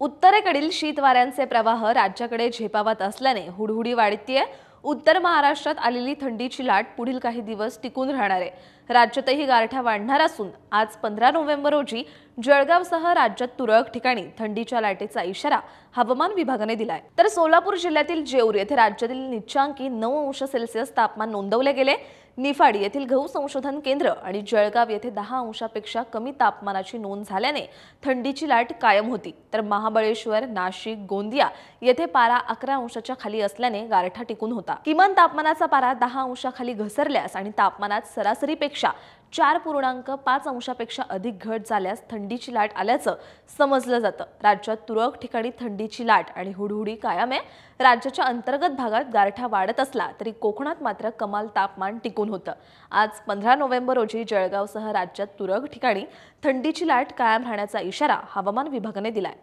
उत्तरेकडील शीत वाऱ्यांचे प्रवाह राज्याकडे झेपावत असल्याने हुडहुडी वाढतीये। उत्तर महाराष्ट्रात आलेली थंडीची लाट पुढील काही दिवस टिकून राहणार आहे। राज्यातही गारठा वाढणार असून आज 15 नोव्हेंबर रोजी जळगावसह राज्यात तुरळक ठिकाणी थंडीच्या लाटेचा इशारा हवामान विभागाने दिलाय। तर सोलापूर जिल्ह्यातील जेऊर येथे राज्यातील निचांकी 9 अंश सेल्सिअस तापमान नोंदवले गेले। निफाड येथील गहू संशोधन केंद्र आणि जळगाव येथे 10 अंशापेक्षा कमी तापमानाची नोंद झाल्याने थंडीची लाट कायम होती। तर महाबळेश्वर, नाशिक, गोंदिया येथे पारा 11 अंशाच्या खाली असल्याने गारठा टिकून होता। किमान तापमानाचा पारा 10 अंशाखाली घसरल्यास आणि तापमानात सरासरीपेक्षा 4.5 अंशापेक्षा अधिक घट झाल्यास थंडीची लाट आल्याचं समजलं जातं। राज्यात तुरळक ठिकाणी थंडीची लाट आणि हुडहुडी कायम आहे। राज्याच्या अंतर्गत भागात गारठा वाढत असला तरी कोकणात मात्र कमाल तापमान टिकून होतं। आज 15 नोव्हेंबर रोजी जळगावसह राज्यात तुरळक ठिकाणी थंडीची लाट कायम राहण्याचा इशारा हवामान विभागाने दिलाय।